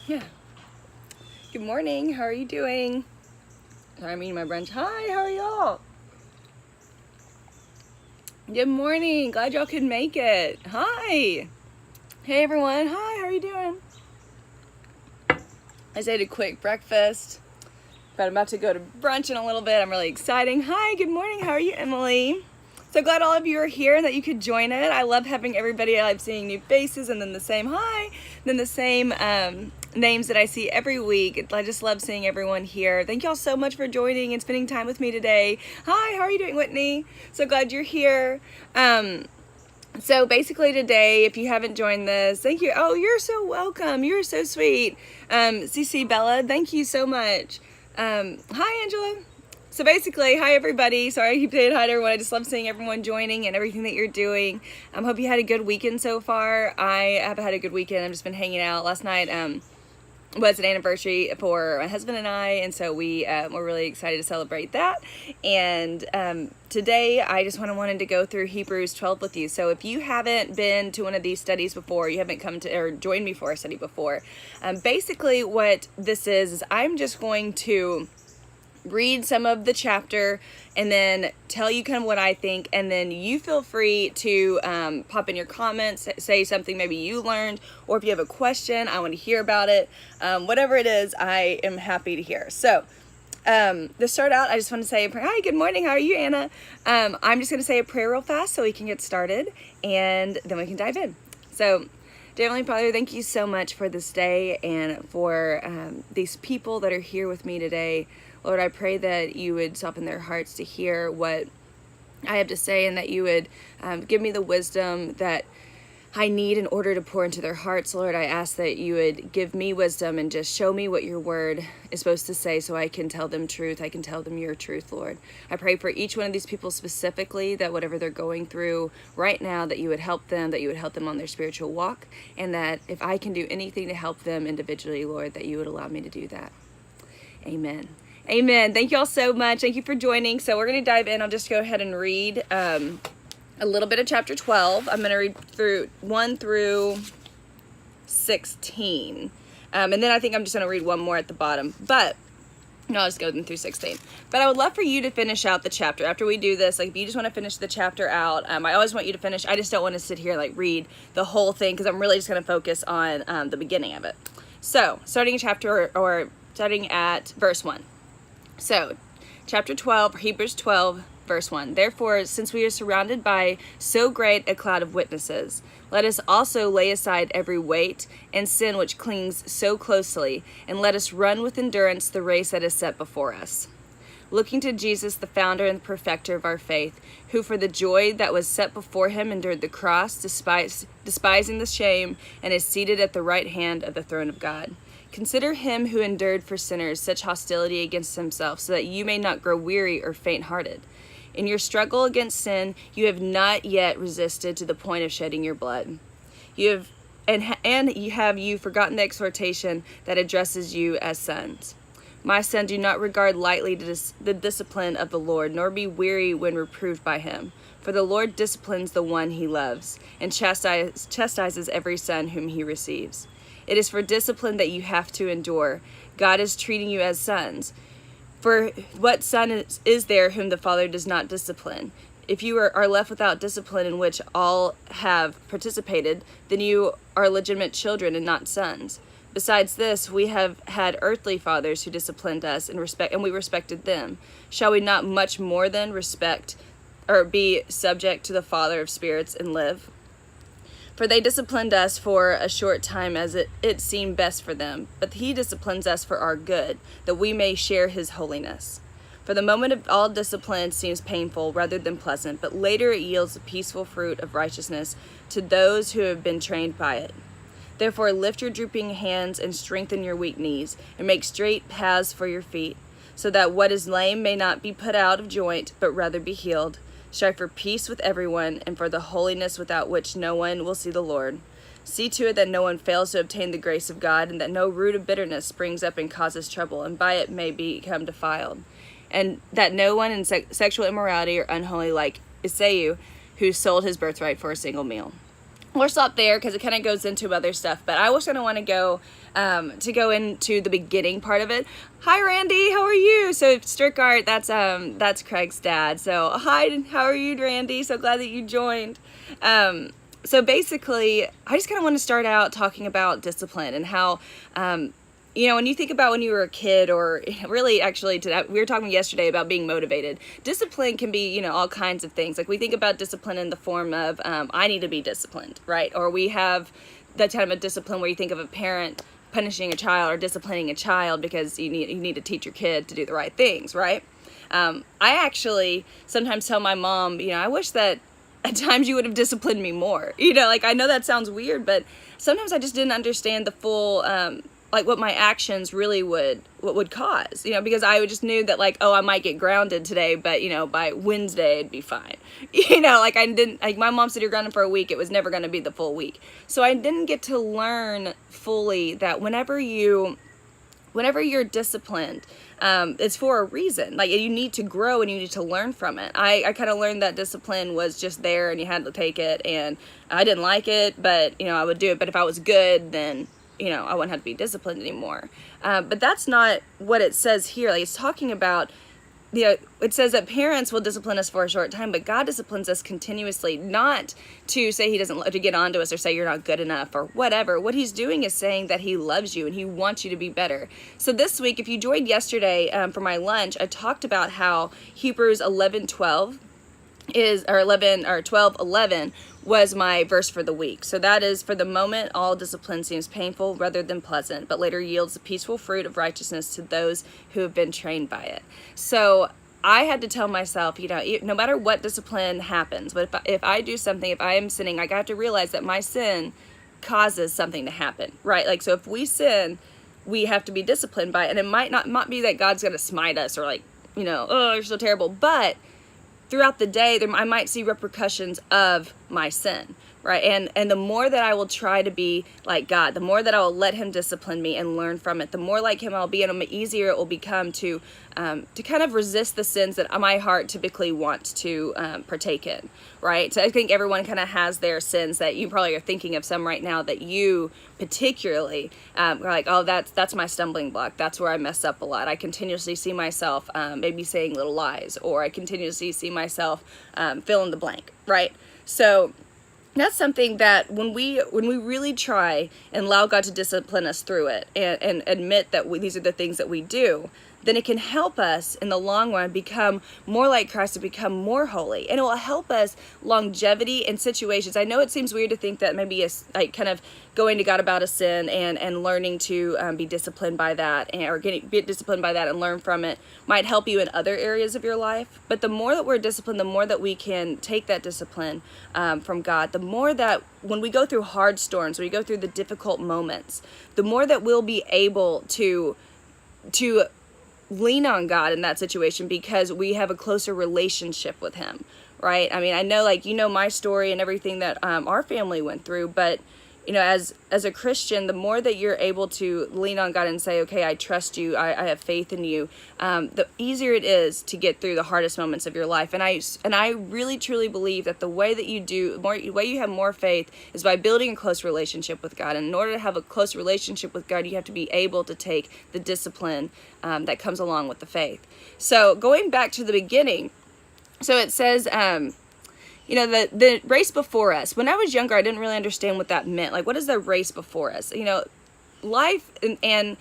Yeah. Good morning. How are you doing? Sorry, I'm eating my brunch. Hi, how are y'all? Good morning. Glad y'all could make it. Hi. Hey, everyone. Hi, how are you doing? I just ate a quick breakfast, but I'm about to go to brunch in a little bit. I'm really excited. Hi, good morning. How are you, Emily? So glad all of you are here and that you could join it. I love having everybody. I love seeing new faces and then the same hi, then the same names that I see every week. I just love seeing everyone here. Thank y'all so much for joining and spending time with me today. Hi, how are you doing, Whitney? So glad you're here. So basically today, if you haven't joined this, thank you. Oh, you're so welcome. You're so sweet. CC Bella, thank you so much. Hi, Angela. So basically, hi everybody. Sorry I keep saying hi to everyone. I just love seeing everyone joining and everything that you're doing. Hope you had a good weekend so far. I have had a good weekend. I've just been hanging out. Last night was an anniversary for my husband and I, and so we were really excited to celebrate that. And today I just wanted to go through Hebrews 12 with you. So if you haven't been to one of these studies before, you haven't come to or joined me for a study before, basically what this is I'm just going to read some of the chapter and then tell you kind of what I think, and then you feel free to pop in your comments, say something maybe you learned, or if you have a question, I want to hear about it. Whatever it is, I am happy to hear. So to start out, I just want to say, hi, good morning, how are you, Anna? I'm just going to say a prayer real fast so we can get started, and then we can dive in. So, dear Heavenly Father, thank you so much for this day and for these people that are here with me today. Lord, I pray that you would soften their hearts to hear what I have to say, and that you would give me the wisdom that I need in order to pour into their hearts. Lord, I ask that you would give me wisdom and just show me what your word is supposed to say so I can tell them truth. I can tell them your truth, Lord. I pray for each one of these people specifically, that whatever they're going through right now, that you would help them, that you would help them on their spiritual walk, and that if I can do anything to help them individually, Lord, that you would allow me to do that. Amen. Amen. Thank you all so much. Thank you for joining. So we're going to dive in. I'll just go ahead and read a little bit of chapter 12. I'm going to read through 1 through 16. And then I think I'm just going to read one more at the bottom. But no, I'll just go through 16. But I would love for you to finish out the chapter. After we do this, like if you just want to finish the chapter out, I always want you to finish. I just don't want to sit here and like read the whole thing, because I'm really just going to focus on the beginning of it. So starting at verse 1. So, chapter 12, Hebrews 12, verse 1. Therefore, since we are surrounded by so great a cloud of witnesses, let us also lay aside every weight and sin which clings so closely, and let us run with endurance the race that is set before us. Looking to Jesus, the founder and perfecter of our faith, who for the joy that was set before him endured the cross, despising the shame, and is seated at the right hand of the throne of God. Consider him who endured for sinners such hostility against himself, so that you may not grow weary or faint-hearted. In your struggle against sin, you have not yet resisted to the point of shedding your blood. You have forgotten the exhortation that addresses you as sons. My son, do not regard lightly the discipline of the Lord, nor be weary when reproved by him. For the Lord disciplines the one he loves, and chastises every son whom he receives. It is for discipline that you have to endure. God is treating you as sons. For what son is there whom the Father does not discipline? If you are left without discipline in which all have participated, then you are legitimate children and not sons. Besides this, we have had earthly fathers who disciplined us and we respected them. Shall we not much more than be subject to the Father of spirits and live? For they disciplined us for a short time as it seemed best for them, but he disciplines us for our good, that we may share his holiness. For the moment of all discipline seems painful rather than pleasant, but later it yields the peaceful fruit of righteousness to those who have been trained by it. Therefore lift your drooping hands and strengthen your weak knees, and make straight paths for your feet, so that what is lame may not be put out of joint, but rather be healed. Strive for peace with everyone, and for the holiness without which no one will see the Lord. See to it that no one fails to obtain the grace of God, and that no root of bitterness springs up and causes trouble, and by it may become defiled. And that no one in sexual immorality or unholy like Esau, who sold his birthright for a single meal. we'll stop there because it kind of goes into other stuff. But I was going to want to go into the beginning part of it. Hi, Randy. How are you? So Strickart, that's Craig's dad. So hi, how are you, Randy? So glad that you joined. So basically, I just kind of want to start out talking about discipline and how, when you think about when you were a kid, or really actually we were talking yesterday about being motivated. Discipline can be, all kinds of things. Like we think about discipline in the form of, I need to be disciplined, right? Or we have that kind of a discipline where you think of a parent punishing a child or disciplining a child because you need to teach your kid to do the right things, right? I actually sometimes tell my mom, I wish that at times you would have disciplined me more. I know that sounds weird, but sometimes I just didn't understand the full, what my actions really would cause, because I just knew that I might get grounded today, but by Wednesday it'd be fine. My mom said you're grounded for a week. It was never going to be the full week. So I didn't get to learn fully that whenever you're disciplined, it's for a reason. You need to grow and you need to learn from it. I kind of learned that discipline was just there and you had to take it, and I didn't like it, but I would do it. But if I was good, then I wouldn't have to be disciplined anymore. But that's not what it says here. It's talking about, it says that parents will discipline us for a short time, but God disciplines us continuously, not to say he doesn't love to get onto us or say you're not good enough or whatever. What he's doing is saying that he loves you and he wants you to be better. So this week, if you joined yesterday for my lunch, I talked about how Hebrews 11:12 12:11 was my verse for the week. So that is, for the moment all discipline seems painful rather than pleasant, but later yields the peaceful fruit of righteousness to those who have been trained by it. So I had to tell myself, no matter what discipline happens, but if I do something, if I am sinning, I have to realize that my sin causes something to happen, right? So if we sin, we have to be disciplined by it. And it might not be that God's going to smite us or oh, you're so terrible, but throughout the day, I might see repercussions of my sin, right? And the more that I will try to be like God, the more that I will let him discipline me and learn from it, the more like him I'll be, and the easier it will become to kind of resist the sins that my heart typically wants to partake in, right? So I think everyone kind of has their sins that you probably are thinking of some right now that you particularly are like, oh, that's my stumbling block. That's where I mess up a lot. I continuously see myself maybe saying little lies, or I continuously see myself fill in the blank, right? So that's something that when we really try and allow God to discipline us through it and admit that these are the things that we do, then it can help us in the long run become more like Christ and become more holy. And it will help us longevity in situations. I know it seems weird to think that maybe it's kind of going to God about a sin and learning to be disciplined by that, or be disciplined by that and learn from it might help you in other areas of your life. But the more that we're disciplined, the more that we can take that discipline from God, the more that when we go through hard storms, when we go through the difficult moments, the more that we'll be able to lean on God in that situation because we have a closer relationship with him, right? I mean, I know my story and everything that our family went through, but as a Christian, the more that you're able to lean on God and say, okay, I trust you, I have faith in you, the easier it is to get through the hardest moments of your life. And I really truly believe that the way that the way you have more faith is by building a close relationship with God. And in order to have a close relationship with God, you have to be able to take the discipline that comes along with the faith. So going back to the beginning, so it says, the race before us. When I was younger, I didn't really understand what that meant. What is the race before us? Life and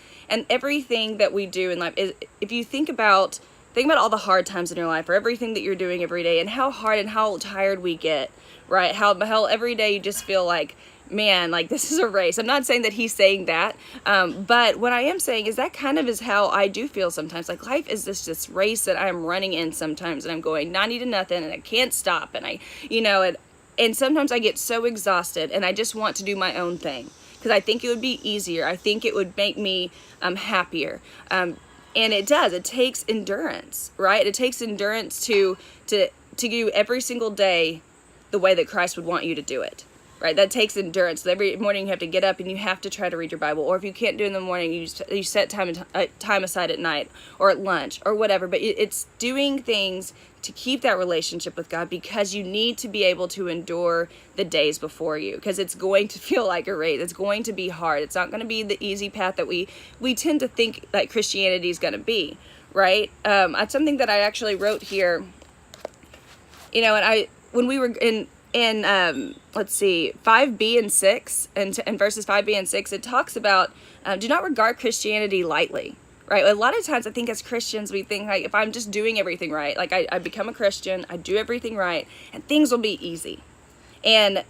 everything that we do in life is, if you think about all the hard times in your life, or everything that you're doing every day, and how hard and how tired we get, right? How every day you just feel like, man, this is a race. I'm not saying that he's saying that, but what I am saying is that kind of is how I do feel sometimes. Life is this race that I'm running in sometimes, and I'm going 90 to nothing, and I can't stop, and and sometimes I get so exhausted, and I just want to do my own thing because I think it would be easier. I think it would make me happier. And it does. It takes endurance, right? It takes endurance to do every single day the way that Christ would want you to do it. right? That takes endurance. Every morning you have to get up and you have to try to read your Bible. Or if you can't do it in the morning, you set time aside at night or at lunch or whatever. But it's doing things to keep that relationship with God, because you need to be able to endure the days before you, because it's going to feel like a race. It's going to be hard. It's not going to be the easy path that we tend to think like Christianity is going to be, right? It's something that I actually wrote here, and when we were in let's see, 5b and 6, and verses 5b and 6, it talks about do not regard Christianity lightly, right? A lot of times I think as Christians, we think like, if I'm just doing everything right, like I become a Christian, I do everything right, and things will be easy. And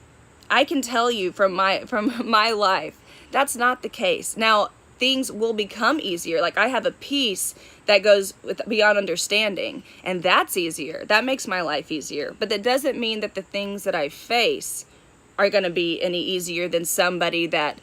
I can tell you from my life, that's not the case. Now, things will become easier. Like I have a peace that goes beyond understanding, and that's easier. That makes my life easier. But that doesn't mean that the things that I face are going to be any easier than somebody that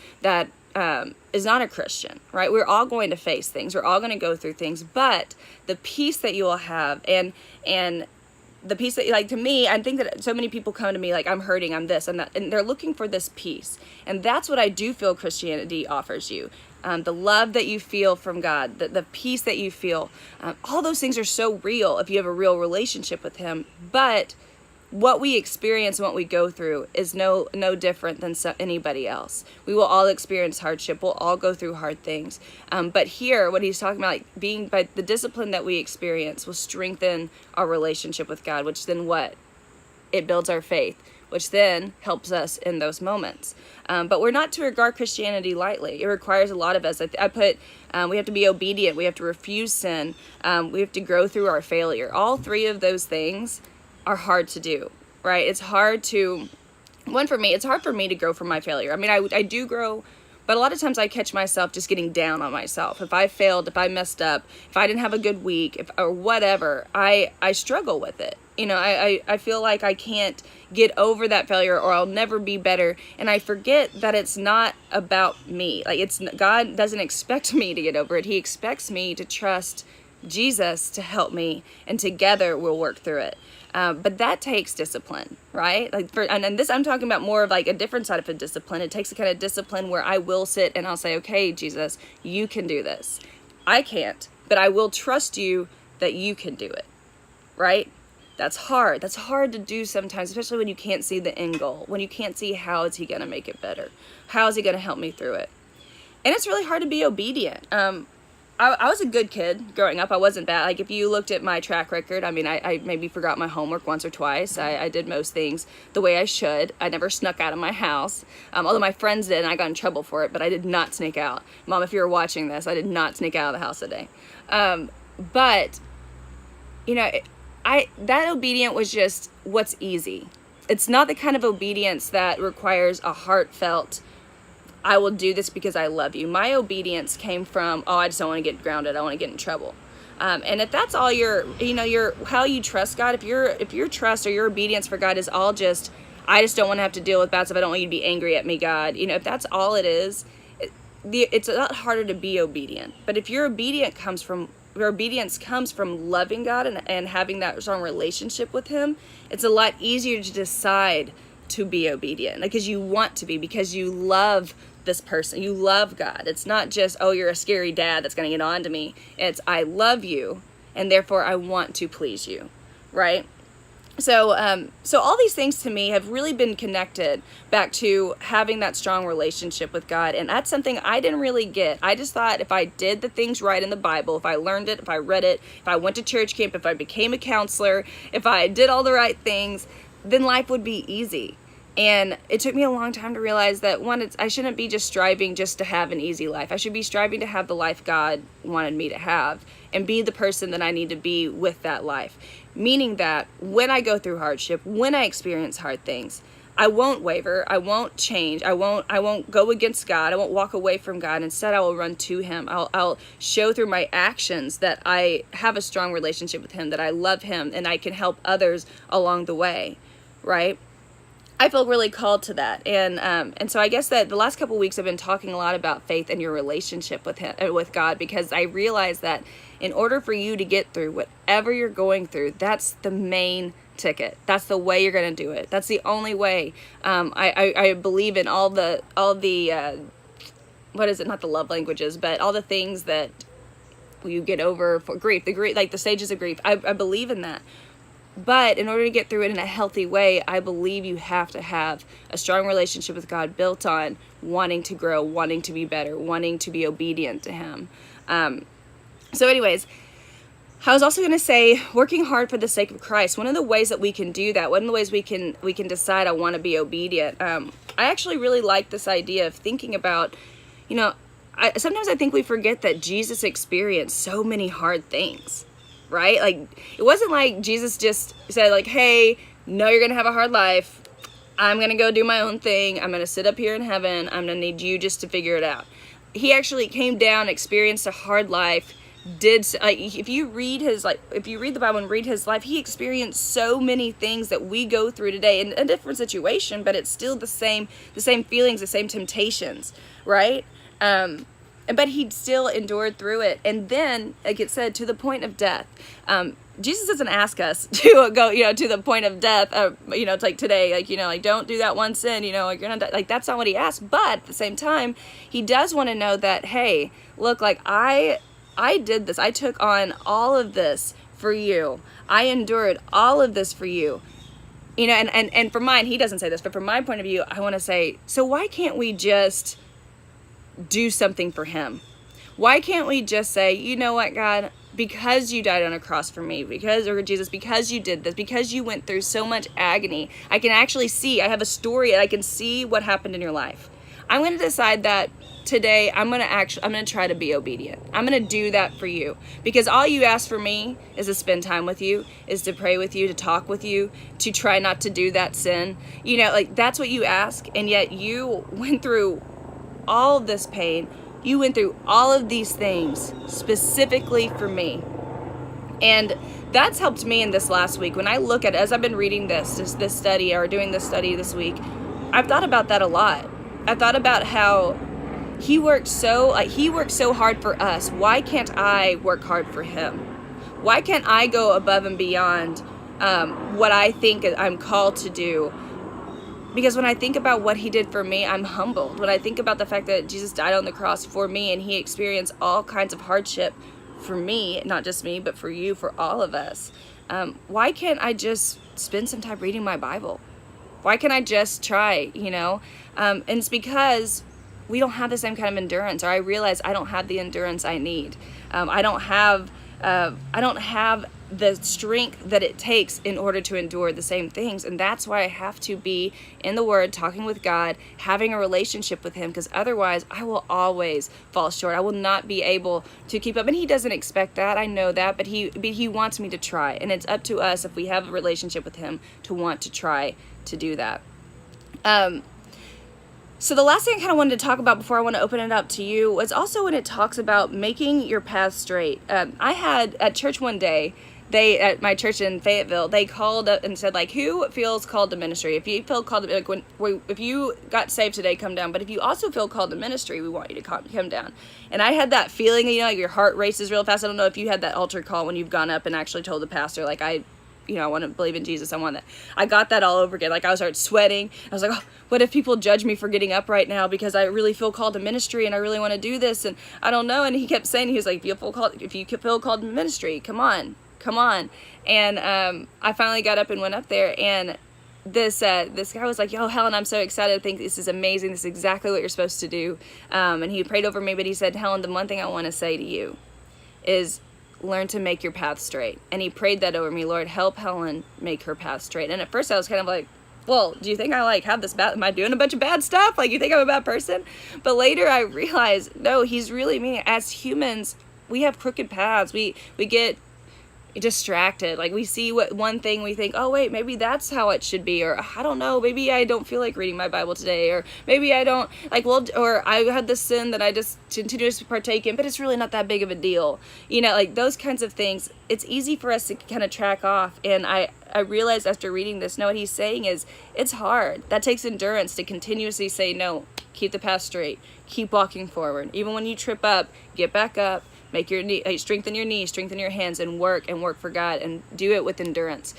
is not a Christian, right? We're all going to face things. We're all going to go through things. But the peace that you will have, and the peace that, like, to me, I think that so many people come to me like, I'm hurting, I'm this, I'm that, and they're looking for this peace. And that's what I do feel Christianity offers you. The love that you feel from God, the peace that you feel, all those things are so real if you have a real relationship with Him. But what we experience and what we go through is no different than anybody else. We will all experience hardship. We'll all go through hard things. But here, what he's talking about, like being by the discipline that we experience, will strengthen our relationship with God, which then what? It builds our faith, which then helps us in those moments. But we're not to regard Christianity lightly. It requires a lot of us. I put, we have to be obedient. We have to refuse sin. We have to grow through our failure. All three of those things are hard to do, right? It's hard to, it's hard for me to grow from my failure. I mean, I do grow, but a lot of times I catch myself just getting down on myself. If I failed, if I messed up, if I didn't have a good week, or whatever, I struggle with it. I feel like I can't get over that failure, or I'll never be better. And I forget that it's not about me. Like, God doesn't expect me to get over it. He expects me to trust Jesus to help me, and together we'll work through it. But that takes discipline, right? Like and this, I'm talking about more of like a different side of a discipline. It takes a kind of discipline where I will sit and I'll say, okay, Jesus, you can do this. I can't, but I will trust you that you can do it, right? That's hard. That's hard to do sometimes, especially when you can't see the end goal, when you can't see how is he going to make it better? How is he going to help me through it? And it's really hard to be obedient. I was a good kid growing up. I wasn't bad. Like, if you looked at my track record, I mean, I maybe forgot my homework once or twice. I did most things the way I should. I never snuck out of my house. Although my friends did, and I got in trouble for it, but I did not sneak out. Mom, if you're watching this, I did not sneak out of the house today. But, that obedience was just what's easy. It's not the kind of obedience that requires a heartfelt, I will do this because I love you. My obedience came from, I just don't want to get grounded. I want to get in trouble. And if that's all how you trust God, if your trust or your obedience for God is all just, I just don't want to have to deal with bad stuff. I don't want you to be angry at me, God. If that's all it is, it's a lot harder to be obedient. But if your obedience comes from loving God and having that strong relationship with Him, it's a lot easier to decide to be obedient, because you want to be, because you love this person, you love God. It's not just, you're a scary dad that's going to get on to me. It's, I love you, and therefore I want to please you, right? So all these things to me have really been connected back to having that strong relationship with God. And that's something I didn't really get. I just thought if I did the things right in the Bible, if I learned it, if I read it, if I went to church camp, if I became a counselor, if I did all the right things, then life would be easy. And it took me a long time to realize that, I shouldn't be just striving just to have an easy life. I should be striving to have the life God wanted me to have and be the person that I need to be with that life. Meaning that when I go through hardship, when I experience hard things, I won't waver. I won't change. I won't go against God. I won't walk away from God. Instead, I will run to Him. I'll show through my actions that I have a strong relationship with Him, that I love Him, and I can help others along the way, right? I feel really called to that. And so I guess that the last couple of weeks I've been talking a lot about faith and your relationship with Him, with God, because I realize that in order for you to get through whatever you're going through, that's the main ticket. That's the way you're going to do it. That's the only way. I believe in all the what is it? Not the love languages, but all the things that you get over for grief. Like the stages of grief. I believe in that. But in order to get through it in a healthy way, I believe you have to have a strong relationship with God built on wanting to grow, wanting to be better, wanting to be obedient to Him. So anyways, I was also going to say, working hard for the sake of Christ. One of the ways that we can do that, one of the ways we can decide I want to be obedient. I actually really like this idea of thinking about, sometimes I think we forget that Jesus experienced so many hard things. Right? Like, it wasn't like Jesus just said, like, hey, no, you're going to have a hard life. I'm going to go do my own thing. I'm going to sit up here in heaven. I'm going to need you just to figure it out. He actually came down, experienced a hard life, if you read the Bible and read his life, he experienced so many things that we go through today in a different situation, but it's still the same feelings, the same temptations, right? But he still endured through it. And then, like it said, to the point of death. Jesus doesn't ask us to go, to the point of death. It's like today, like, don't do that one sin, like you're not die. Like, that's not what he asked. But at the same time, he does want to know that, hey, look, like I did this. I took on all of this for you. I endured all of this for you. And for mine, he doesn't say this, but from my point of view, I want to say, so why can't we just do something for him? Why can't we just say, you know what, God, because you died on a cross for me, Jesus, because you did this, because you went through so much agony, I can actually see, I have a story and I can see what happened in your life. I'm going to decide that today I'm going to try to be obedient. I'm going to do that for you, because all you ask for me is to spend time with you, is to pray with you, to talk with you, to try not to do that sin. Like, that's what you ask. And yet you went through all of this pain. You went through all of these things specifically for me. And that's helped me in this last week. When I look at, as I've been reading this study, or doing this study this week, I've thought about that a lot. I've thought about how he worked so hard for us. Why can't I work hard for him? Why can't I go above and beyond what I think I'm called to do? Because when I think about what he did for me, I'm humbled. When I think about the fact that Jesus died on the cross for me and he experienced all kinds of hardship for me, not just me, but for you, for all of us. Why can't I just spend some time reading my Bible? Why can't I just try, And it's because we don't have the same kind of endurance, or I realize I don't have the endurance I need. I don't have the strength that it takes in order to endure the same things. And that's why I have to be in the Word, talking with God, having a relationship with him, because otherwise I will always fall short. I will not be able to keep up. And he doesn't expect that. I know that, but he wants me to try. And it's up to us, if we have a relationship with him, to want to try to do that. So the last thing I kind of wanted to talk about before I want to open it up to you was also when it talks about making your path straight. I had at church one day, at my church in Fayetteville, they called up and said, like, who feels called to ministry? If you feel called to, if you got saved today, come down. But if you also feel called to ministry, we want you to come down. And I had that feeling, like your heart races real fast. I don't know if you had that altar call when you've gone up and actually told the pastor, like, I want to believe in Jesus. I want that. I got that all over again. Like, I started sweating. I was like, oh, what if people judge me for getting up right now because I really feel called to ministry and I really want to do this, and I don't know. And he kept saying, he was like, if you feel called to ministry, come on. And I finally got up and went up there, and this guy was like, yo, Helen, I'm so excited. I think this is amazing. This is exactly what you're supposed to do. And he prayed over me, but he said, Helen, the one thing I want to say to you is learn to make your path straight. And he prayed that over me. Lord, help Helen make her path straight. And at first I was kind of like, well, do you think I have this bad, am I doing a bunch of bad stuff? Like, you think I'm a bad person? But later I realized, no, he's really meaning, as humans, we have crooked paths. We get distracted. Like, we see one thing, we think, oh wait, maybe that's how it should be, or I don't know, maybe I don't feel like reading my Bible today, or maybe I don't or I had this sin that I just continue to partake in, but it's really not that big of a deal, like those kinds of things. It's easy for us to kind of track off, and I realized after reading this, what he's saying is, it's hard. That takes endurance to continuously say, no, keep the path straight, keep walking forward. Even when you trip up, get back up, make your knee, strengthen your knees, strengthen your hands, and work for God, and do it with endurance.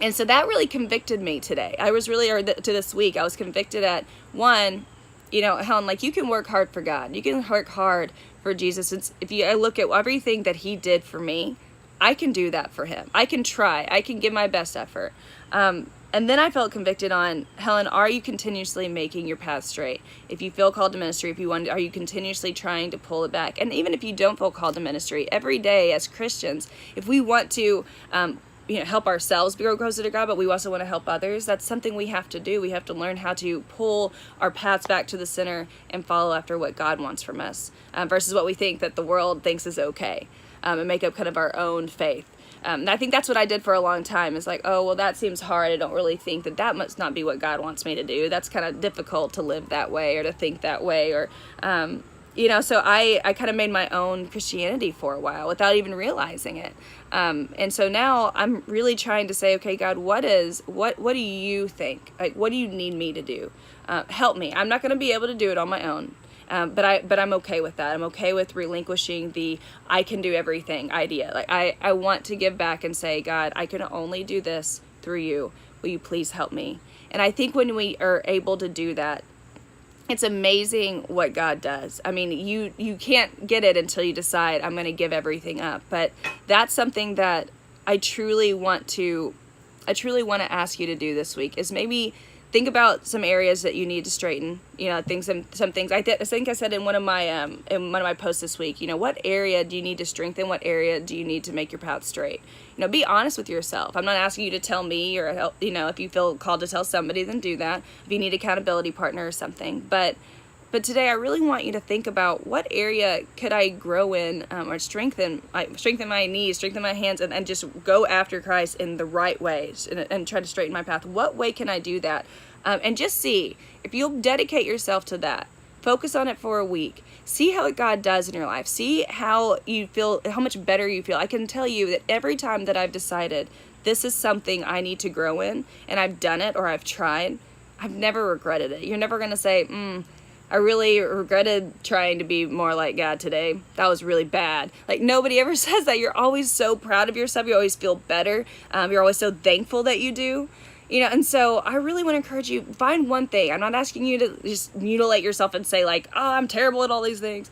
And so that really convicted me today. I was really, to this week, I was convicted at, one, Helen, like, you can work hard for God. You can work hard for Jesus. I look at everything that he did for me, I can do that for him. I can try. I can give my best effort. And then I felt convicted on, Helen, are you continuously making your path straight? If you feel called to ministry, are you continuously trying to pull it back? And even if you don't feel called to ministry, every day as Christians, if we want to help ourselves grow closer to God, but we also want to help others, that's something we have to do. We have to learn how to pull our paths back to the center and follow after what God wants from us, versus what we think that the world thinks is okay, and make up kind of our own faith. And I think that's what I did for a long time. It's like, oh, well, that seems hard. I don't really think that must not be what God wants me to do. That's kind of difficult to live that way or to think that way, or so I kind of made my own Christianity for a while without even realizing it. And so now I'm really trying to say, okay, God, what do you think? Like, what do you need me to do? Help me. I'm not going to be able to do it on my own. But I'm okay with that. I'm okay with relinquishing the I can do everything idea. Like, I want to give back and say, God, I can only do this through you. Will you please help me? And I think when we are able to do that, it's amazing what God does. I mean, you can't get it until you decide, I'm going to give everything up. But that's something that I truly want to ask you to do this week, is maybe think about some areas that you need to straighten. Some things. I think I said in one of my posts this week. What area do you need to strengthen? What area do you need to make your path straight? Be honest with yourself. I'm not asking you to tell me, or help. If you feel called to tell somebody, then do that. If you need accountability partner or something, but today I really want you to think about, what area could I grow in, or strengthen my knees, strengthen my hands, and just go after Christ in the right ways, and try to straighten my path. What way can I do that? And just see, if you'll dedicate yourself to that, focus on it for a week, see how God does in your life, see how you feel, how much better you feel. I can tell you that every time that I've decided this is something I need to grow in, and I've done it or I've tried, I've never regretted it. You're never going to say, I really regretted trying to be more like God today. That was really bad. Like, nobody ever says that. You're always so proud of yourself. You always feel better. You're always so thankful that you do. And so I really want to encourage you, find one thing. I'm not asking you to just mutilate yourself and say, like, oh, I'm terrible at all these things.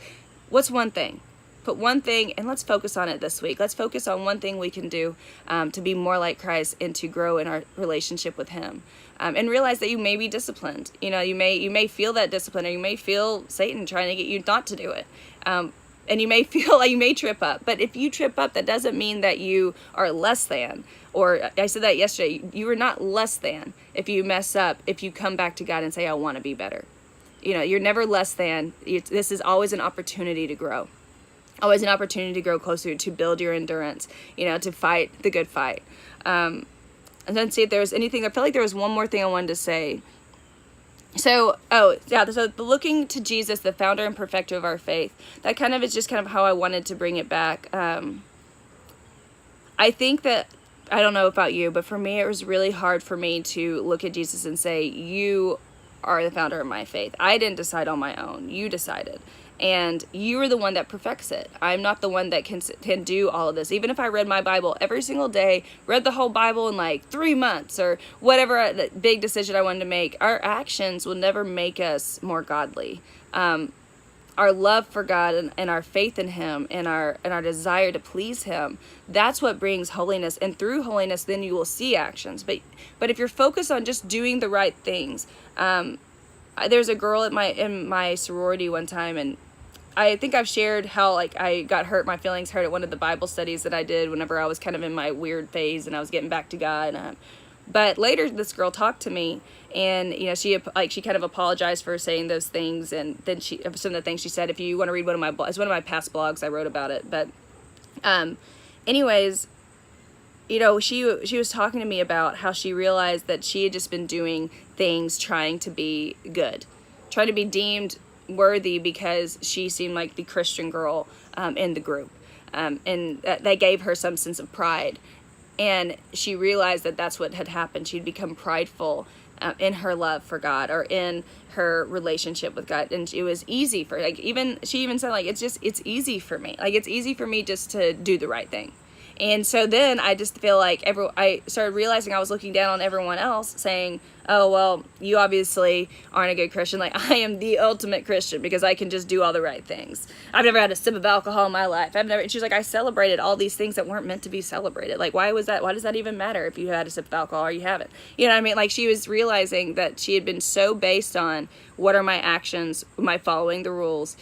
What's one thing? Put one thing, and let's focus on it this week. Let's focus on one thing we can do to be more like Christ and to grow in our relationship with him. And realize that you may be disciplined. You may feel that discipline, or you may feel Satan trying to get you not to do it. And you may feel like you may trip up. But if you trip up, that doesn't mean that you are less than. Or I said that yesterday, you are not less than if you mess up, if you come back to God and say, I want to be better. You're never less than. This is always an opportunity to grow. Always an opportunity to grow closer, to build your endurance, to fight the good fight. And then see if there was anything. I felt like there was one more thing I wanted to say. So looking to Jesus, the founder and perfecter of our faith, that kind of is just kind of how I wanted to bring it back. I think that, I don't know about you, but for me, it was really hard for me to look at Jesus and say, you are the founder of my faith. I didn't decide on my own. You decided. And you are the one that perfects it. I'm not the one that can do all of this. Even if I read my Bible every single day, read the whole Bible in like 3 months, or whatever big decision I wanted to make, our actions will never make us more godly. Our love for God and our faith in him, and our desire to please him, that's what brings holiness. And through holiness, then you will see actions. But if you're focused on just doing the right things, there's a girl in my sorority one time, and I think I've shared how, like, I got my feelings hurt at one of the Bible studies that I did whenever I was kind of in my weird phase and I was getting back to God. But later, this girl talked to me, and she kind of apologized for saying those things, and then some of the things she said. If you want to read it's one of my past blogs, I wrote about it. But, anyways, she was talking to me about how she realized that she had just been doing things trying to be good, trying to be deemed worthy because she seemed like the Christian girl in the group, and that gave her some sense of pride. And she realized that that's what had happened. She'd become prideful in her love for God, or in her relationship with God. And it was easy for her. She even said, like, it's easy for me. Like, it's easy for me just to do the right thing. And so then I just feel like I started realizing I was looking down on everyone else, saying, oh, well, you obviously aren't a good Christian. Like, I am the ultimate Christian because I can just do all the right things. I've never had a sip of alcohol in my life. And she's like, I celebrated all these things that weren't meant to be celebrated. Like, why does that even matter if you had a sip of alcohol or you haven't? You know what I mean? Like, she was realizing that she had been so based on what are my actions, am I following the rules?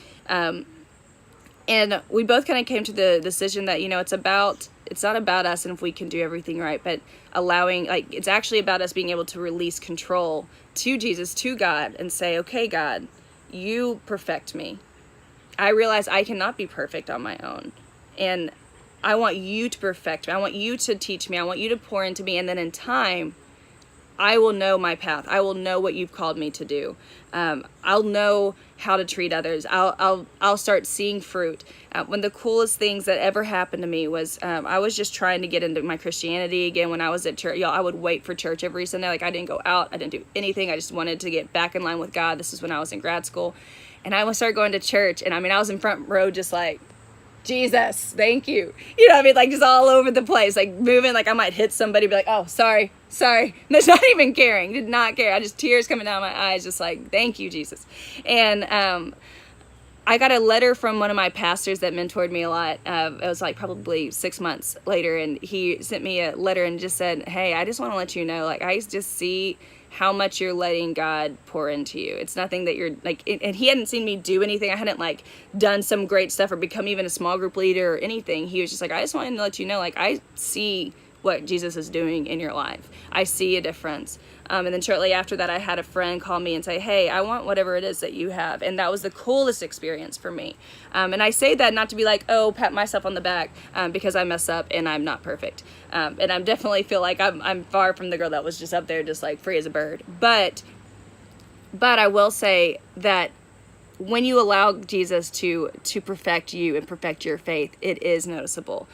And we both kind of came to the decision that, you know, it's not about us and if we can do everything right, but it's actually about us being able to release control to Jesus, to God, and say, okay, God, you perfect me. I realize I cannot be perfect on my own. And I want you to perfect me. I want you to teach me. I want you to pour into me. And then in time, I will know my path. I will know what you've called me to do. I'll know how to treat others. I'll start seeing fruit. One of the coolest things that ever happened to me was I was just trying to get into my Christianity again when I was at church. Y'all, I would wait for church every Sunday. Like, I didn't go out. I didn't do anything. I just wanted to get back in line with God. This is when I was in grad school. And I would start going to church. And I mean, I was in front row just like, Jesus, thank you. You know what I mean? Like, just all over the place, like moving, like I might hit somebody, be like, oh, sorry. There's not even caring, did not care. I just tears coming down my eyes, just like, thank you, Jesus. And I got a letter from one of my pastors that mentored me a lot. It was like probably 6 months later, and he sent me a letter and just said, hey, I just want to let you know, like, I just see how much you're letting God pour into you. It's nothing that you're like, and he hadn't seen me do anything. I hadn't like done some great stuff or become even a small group leader or anything. He was just like, I just wanted to let you know, like, I see what Jesus is doing in your life. I see a difference. And then shortly after that, I had a friend call me and say, hey, I want whatever it is that you have. And that was the coolest experience for me. And I say that not to be like, oh, pat myself on the back, because I mess up and I'm not perfect. And I definitely feel like I'm far from the girl that was just up there just like free as a bird. But I will say that when you allow Jesus to perfect you and perfect your faith, it is noticeable.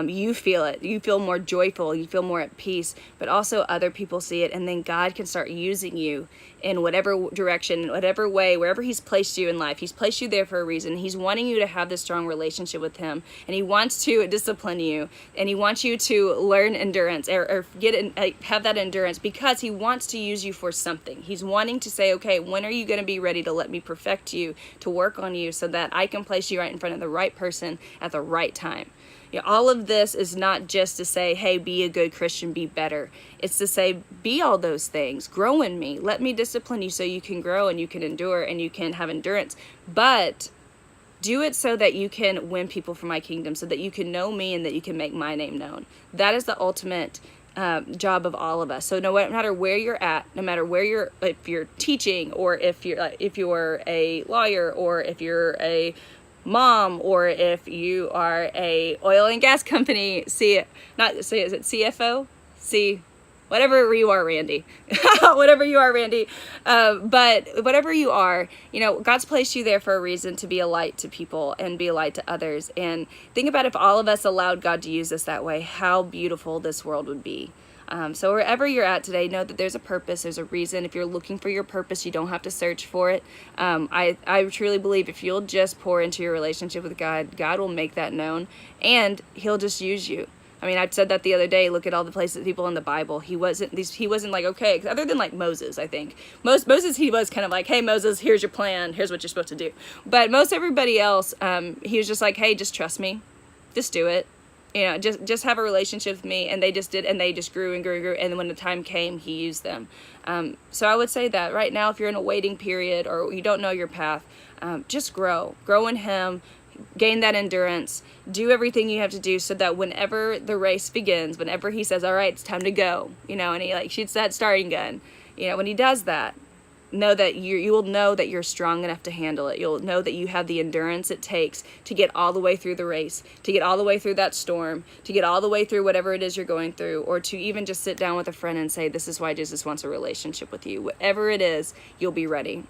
You feel it. You feel more joyful. You feel more at peace. But also other people see it, and then God can start using you in whatever direction, in whatever way, wherever He's placed you in life. He's placed you there for a reason. He's wanting you to have this strong relationship with Him, and He wants to discipline you, and He wants you to learn endurance or have that endurance because He wants to use you for something. He's wanting to say, okay, when are you going to be ready to let me perfect you, to work on you, so that I can place you right in front of the right person at the right time. You know, all of this is not just to say, hey, be a good Christian, be better. It's to say, be all those things. Grow in me. Let me discipline you so you can grow and you can endure and you can have endurance. But do it so that you can win people for my kingdom, so that you can know me and that you can make my name known. That is the ultimate job of all of us. So no matter where you're at, no matter where if you're teaching, or if you're a lawyer, or if you're a mom, or if you are a oil and gas company, is it CFO? Whatever you are, Randy. Whatever you are, Randy. But whatever you are, you know, God's placed you there for a reason, to be a light to people and be a light to others. And think about if all of us allowed God to use us that way, how beautiful this world would be. So wherever you're at today, know that there's a purpose, there's a reason. If you're looking for your purpose, you don't have to search for it. I truly believe if you'll just pour into your relationship with God, God will make that known, and He'll just use you. I mean, I said that the other day. Look at all the places, people in the Bible. He wasn't like, okay, other than like Moses, I think. Moses, he was kind of like, hey, Moses, here's your plan. Here's what you're supposed to do. But most everybody else, he was just like, hey, just trust me. Just do it. You know, just have a relationship with me. And they just did, and they just grew and grew and grew. And when the time came, He used them. So I would say that right now, if you're in a waiting period or you don't know your path, just grow in Him. Gain that endurance, do everything you have to do so that whenever the race begins, whenever He says, all right, it's time to go, you know, and He like shoots that starting gun, you know, when He does that, know that you will know that you're strong enough to handle it. You'll know that you have the endurance it takes to get all the way through the race, to get all the way through that storm, to get all the way through whatever it is you're going through, or to even just sit down with a friend and say, this is why Jesus wants a relationship with you. Whatever it is, you'll be ready.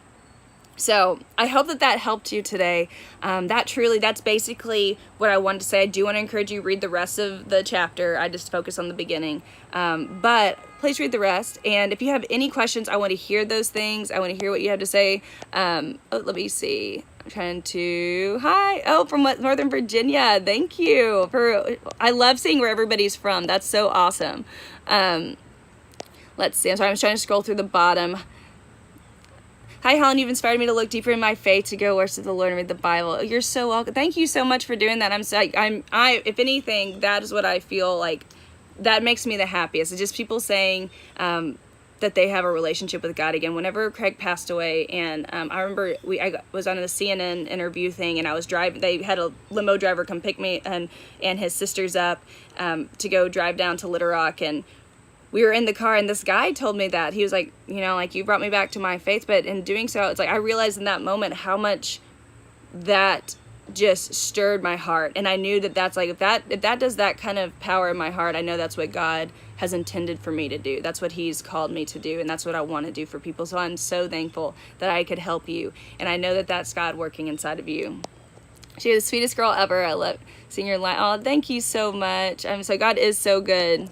So I hope that helped you today. That's basically what I wanted to say. I do want to encourage you read the rest of the chapter. I just focus on the beginning. But please read the rest. And if you have any questions, I want to hear those things. I want to hear what you have to say. Let me see. I'm trying to, hi. Oh, from Northern Virginia. Thank you. I love seeing where everybody's from. That's so awesome. Let's see. I'm sorry. I'm trying to scroll through the bottom. Hi, Helen, you've inspired me to look deeper in my faith, to go worship the Lord and read the Bible. You're so welcome. Thank you so much for doing that. If anything, that is what I feel like, that makes me the happiest. It's just people saying that they have a relationship with God again. Whenever Craig passed away, and I remember I was on the CNN interview thing, and I was driving, they had a limo driver come pick me and his sisters up to go drive down to Little Rock, and we were in the car, and this guy told me that. He was like, you brought me back to my faith, but in doing so, it's like I realized in that moment how much that just stirred my heart. And I knew that's like, if that does that kind of power in my heart, I know that's what God has intended for me to do. That's what he's called me to do, and that's what I want to do for people. So I'm so thankful that I could help you, and I know that that's God working inside of you. She's the sweetest girl ever. I love seeing your light. Oh, thank you so much. God is so good.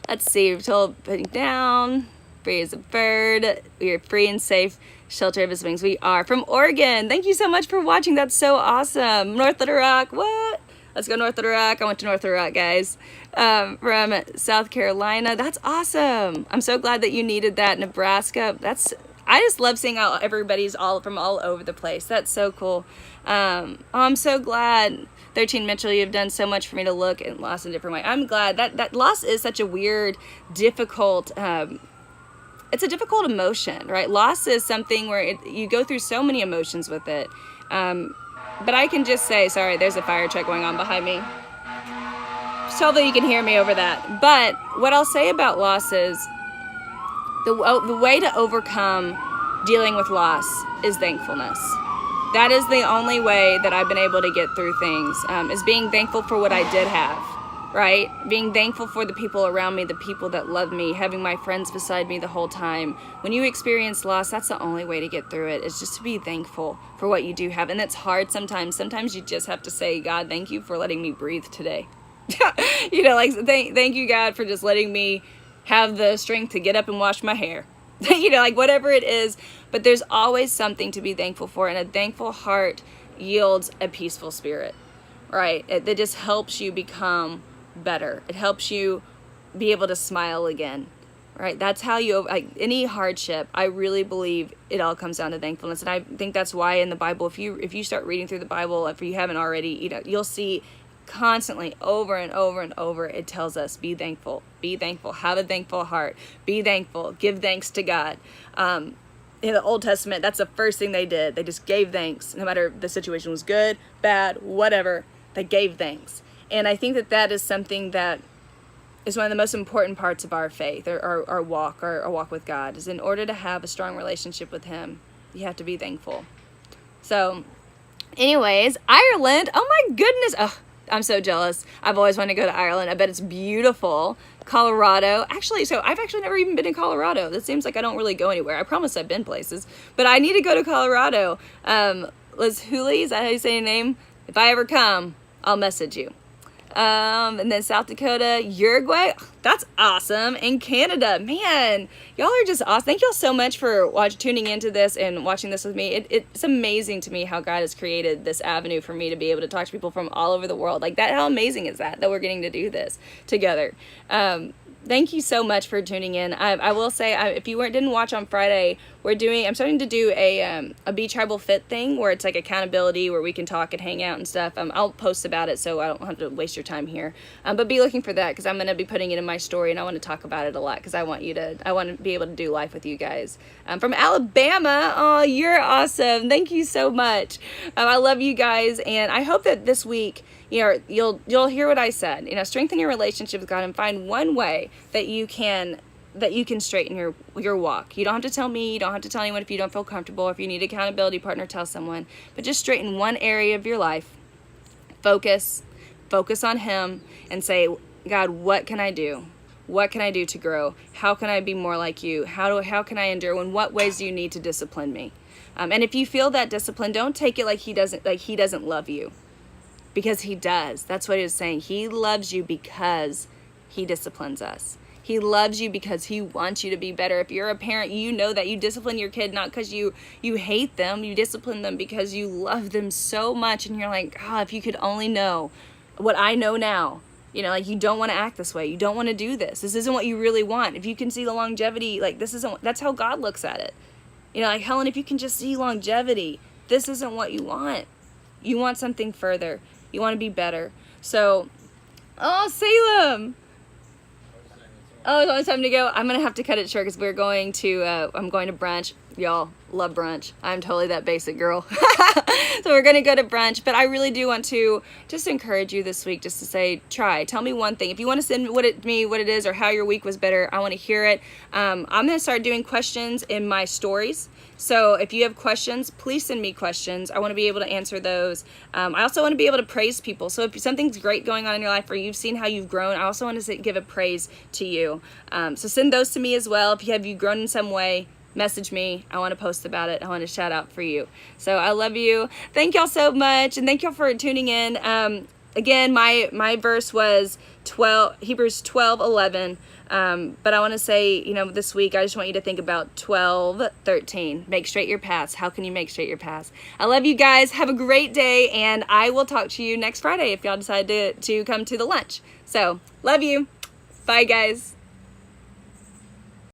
Let's see, we're told putting down, free as a bird, we are free and safe, shelter of his wings. We are from Oregon. Thank you so much for watching. That's so awesome. North Little Rock, what? Let's go North Little Rock. I went to North Little Rock, guys. From South Carolina. That's awesome. I'm so glad that you needed that. Nebraska. I just love seeing how everybody's from all over the place. That's so cool. I'm so glad. 13 Mitchell, you've done so much for me to look at loss in a different way. I'm glad that loss is such a weird, difficult, it's a difficult emotion, right? Loss is something where you go through so many emotions with it. But I can just say, sorry, there's a fire truck going on behind me. So that you can hear me over that. But what I'll say about loss is the way to overcome dealing with loss is thankfulness. That is the only way that I've been able to get through things, is being thankful for what I did have, right? Being thankful for the people around me, the people that love me, having my friends beside me the whole time. When you experience loss, that's the only way to get through it, is just to be thankful for what you do have. And it's hard sometimes. Sometimes you just have to say, God, thank you for letting me breathe today. Thank you, God, for just letting me have the strength to get up and wash my hair. Whatever it is, but there's always something to be thankful for, and a thankful heart yields a peaceful spirit, right? That just helps you become better. It helps you be able to smile again, right? That's how any hardship, I really believe it all comes down to thankfulness. And I think that's why in the Bible, if you start reading through the Bible, if you haven't already, you'll see constantly over and over and over, it tells us, be thankful, have a thankful heart, be thankful, give thanks to God. In the Old Testament, that's the first thing they did. They just gave thanks. No matter the situation was good, bad, whatever, they gave thanks. And I think that is something that is one of the most important parts of our faith, or our walk with God, is in order to have a strong relationship with him, you have to be thankful. So anyways, Ireland, oh my goodness. Oh, I'm so jealous. I've always wanted to go to Ireland. I bet it's beautiful. Colorado. I've actually never even been in Colorado. That seems like I don't really go anywhere. I promise I've been places, but I need to go to Colorado. Liz Hooley, is that how you say your name? If I ever come, I'll message you. And then South Dakota, Uruguay, that's awesome. And Canada, man, y'all are just awesome. Thank y'all so much for tuning into this and watching this with me. It's amazing to me how God has created this avenue for me to be able to talk to people from all over the world. Like that, how amazing is that we're getting to do this together. Thank you so much for tuning in. I will say, if you didn't watch on Friday, I'm starting to do a Be Tribal Fit thing where it's like accountability, where we can talk and hang out and stuff. I'll post about it so I don't have to waste your time here. But be looking for that, because I'm going to be putting it in my story, and I want to talk about it a lot, because I want to be able to do life with you guys. From Alabama, oh, you're awesome. Thank you so much. I love you guys, and I hope that this week, you'll hear what I said. Strengthen your relationship with God and find one way that you can straighten your walk. You don't have to tell me, you don't have to tell anyone if you don't feel comfortable. If you need an accountability partner, tell someone. But just straighten one area of your life. Focus on him and say, God, what can I do? What can I do to grow? How can I be more like you? How can I endure? In what ways do you need to discipline me? And if you feel that discipline, don't take it like he doesn't love you, because he does. That's what he was saying. He loves you because he disciplines us. He loves you because he wants you to be better. If you're a parent, you know that you discipline your kid not because you hate them. You discipline them because you love them so much, and you're like, oh, if you could only know what I know now. You know, like, you don't want to act this way. You don't want to do this. This isn't what you really want. If you can see the longevity, like, that's how God looks at it. You know, like, Helen, if you can just see longevity, this isn't what you want. You want something further. You want to be better. So, oh, Salem. Oh, it's only time to go. I'm going to have to cut it short because I'm going to brunch. Y'all love brunch. I'm totally that basic girl. So we're going to go to brunch, but I really do want to just encourage you this week just to say, try. Tell me one thing. If you want to send me what it is or how your week was better, I want to hear it. I'm going to start doing questions in my stories. So if you have questions, please send me questions. I want to be able to answer those. I also want to be able to praise people. So if something's great going on in your life or you've seen how you've grown, I also want to give a praise to you. So send those to me as well. If you've grown in some way, message me. I want to post about it. I want to shout out for you. So I love you. Thank y'all so much. And thank y'all for tuning in. Again, my verse was Hebrews 12:11. But I want to say, this week, I just want you to think about 12:13. Make straight your paths. How can you make straight your paths? I love you guys. Have a great day. And I will talk to you next Friday if y'all decide to come to the lunch. So love you. Bye, guys.